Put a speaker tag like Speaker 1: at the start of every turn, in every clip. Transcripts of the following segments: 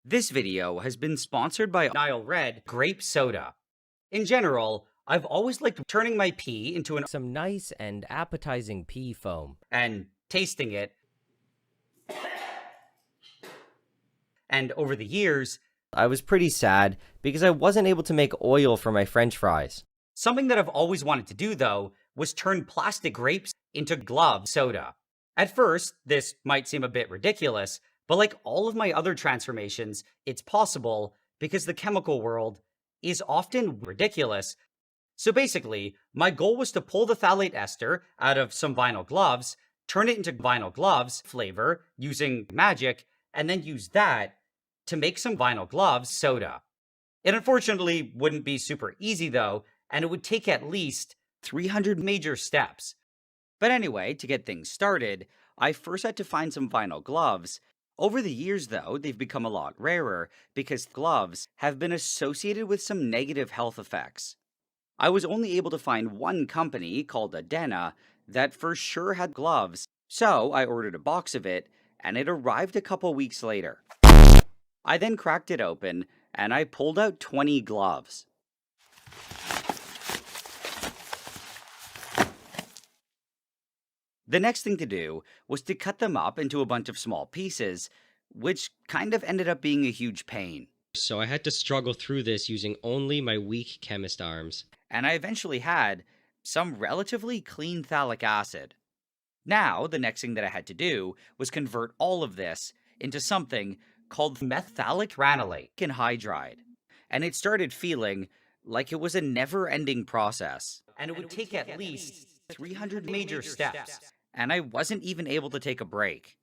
Speaker 1: This video has been sponsored by Nile Red grape soda. In general, I've always liked turning my pee into
Speaker 2: some nice and appetizing pee foam
Speaker 1: and tasting it. And over the years,
Speaker 2: I was pretty sad because I wasn't able to make oil for my French fries.
Speaker 1: Something that I've always wanted to do, though, was turn plastic grapes into glove soda. At first, this might seem a bit ridiculous, but like all of my other transformations, it's possible because the chemical world is often ridiculous. So basically, my goal was to pull the phthalate ester out of some vinyl gloves, turn it into vinyl gloves flavor using magic, and then use that to make some vinyl gloves soda. It unfortunately wouldn't be super easy though, and it would take at least 300 major steps. But anyway, to get things started, I first had to find some vinyl gloves. Over the years though, they've become a lot rarer because gloves have been associated with some negative health effects. I was only able to find one company called Adena that for sure had gloves, so I ordered a box of it, and it arrived a couple weeks later. I then cracked it open, and I pulled out 20 gloves. The next thing to do was to cut them up into a bunch of small pieces, which kind of ended up being a huge pain.
Speaker 2: So I had to struggle through this using only my weak chemist arms.
Speaker 1: And I eventually had some relatively clean phthalic acid. Now, the next thing that I had to do was convert all of this into something called methylphthalic granulate anhydride. And it started feeling like it was a never-ending process. And it would take at least 300 major steps. And I wasn't even able to take a break.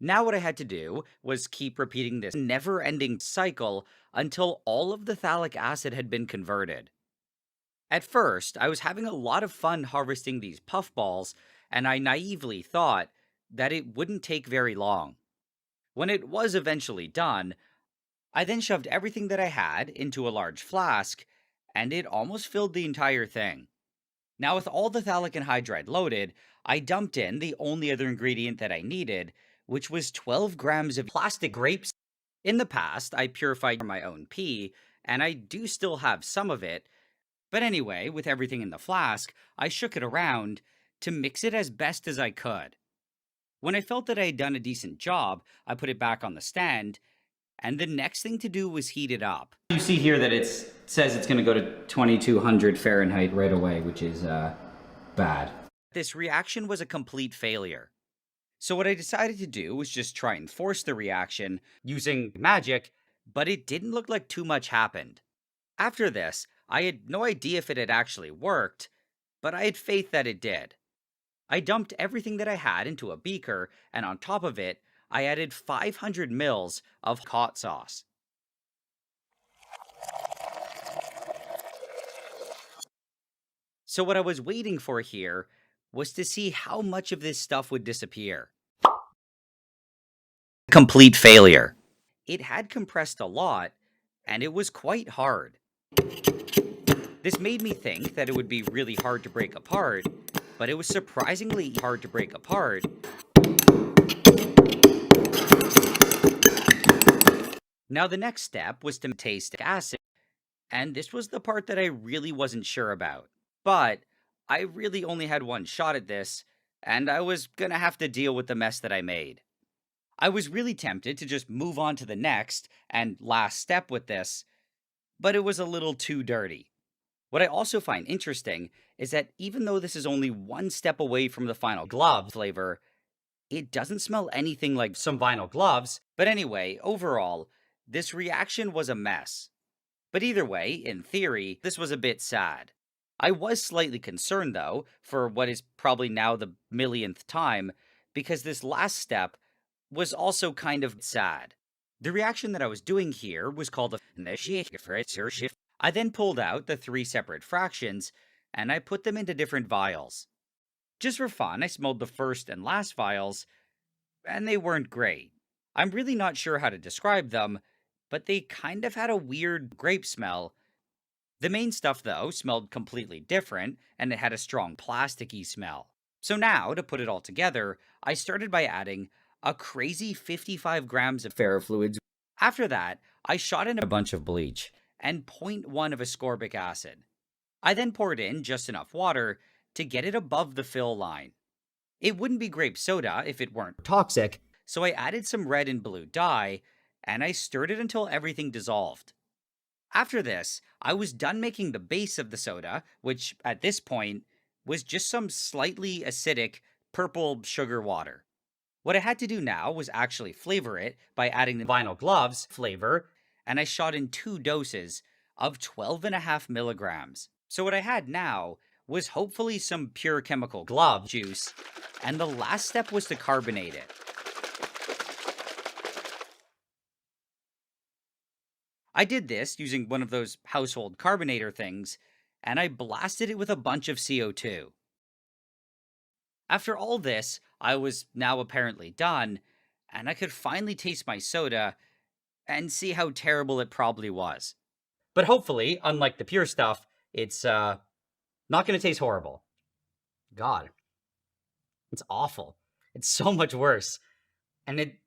Speaker 1: Now what I had to do was keep repeating this never-ending cycle until all of the phthalic acid had been converted. At first, I was having a lot of fun harvesting these puffballs, and I naively thought that it wouldn't take very long. When it was eventually done, I then shoved everything that I had into a large flask, and it almost filled the entire thing. Now with all the phthalic anhydride loaded, I dumped in the only other ingredient that I needed, which was 12 grams of plastic grapes. In the past, I purified my own pee, and I do still have some of it. But anyway, with everything in the flask, I shook it around to mix it as best as I could. When I felt that I had done a decent job, I put it back on the stand, and the next thing to do was heat it up. You see here that it says it's going to go to 2200 Fahrenheit right away, which is bad. This reaction was a complete failure. So what I decided to do was just try and force the reaction using magic, but it didn't look like too much happened. After this, I had no idea if it had actually worked, but I had faith that it did. I dumped everything that I had into a beaker, and on top of it, I added 500 mils of hot sauce. So what I was waiting for here was to see how much of this stuff would disappear. Complete failure. It had compressed a lot, and it was quite hard. This made me think that it would be really hard to break apart, but it was surprisingly hard to break apart. Now the next step was to taste acid, and this was the part that I really wasn't sure about. But I really only had one shot at this, and I was gonna have to deal with the mess that I made. I was really tempted to just move on to the next and last step with this, but it was a little too dirty. What I also find interesting is that even though this is only one step away from the final glove flavor, it doesn't smell anything like some vinyl gloves. But anyway, overall, this reaction was a mess. But either way, in theory, this was a bit sad. I was slightly concerned though, for what is probably now the millionth time, because this last step was also kind of sad. The reaction that I was doing here was called a shift. I then pulled out the 3 separate fractions, and I put them into different vials. Just for fun, I smelled the first and last vials, and they weren't great. I'm really not sure how to describe them, but they kind of had a weird grape smell. The main stuff, though, smelled completely different, and it had a strong plasticky smell. So now, to put it all together, I started by adding a crazy 55 grams of ferrofluids After that, I shot in
Speaker 2: A bunch of bleach.
Speaker 1: and zero point 0.1 of ascorbic acid. I then poured in just enough water to get it above the fill line. It wouldn't be grape soda if it weren't
Speaker 2: Toxic.
Speaker 1: so I added some red and blue dye, and I stirred it until everything dissolved. After this, I was done making the base of the soda, which at this point was just some slightly acidic purple sugar water. What I had to do now was actually flavor it by adding the vinyl gloves flavor, and I shot in 2 doses of 12.5 milligrams. So what I had now was hopefully some pure chemical glove juice, and the last step was to carbonate it. I did this using one of those household carbonator things, and I blasted it with a bunch of CO2. After all this, I was now apparently done, and I could finally taste my soda and see how terrible it probably was. But hopefully, unlike the pure stuff, it's not going to taste horrible. God, it's awful. It's so much worse. And it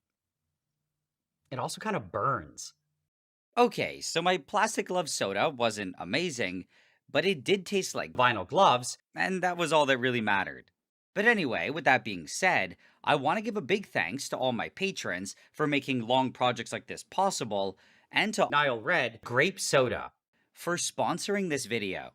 Speaker 1: also kind of burns. Okay, so my plastic glove soda wasn't amazing, but it did taste like vinyl gloves, and that was all that really mattered. But anyway, with that being said, I want to give a big thanks to all my patrons for making long projects like this possible, and to Nile Red Grape Soda for sponsoring this video.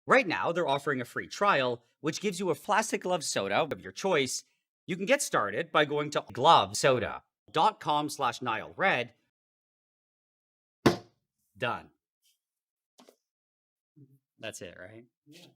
Speaker 1: Right now, they're offering a free trial, which gives you a plastic glove soda of your choice. You can get started by going to glovesoda.com/NileRed. Done. That's it, right? Yeah.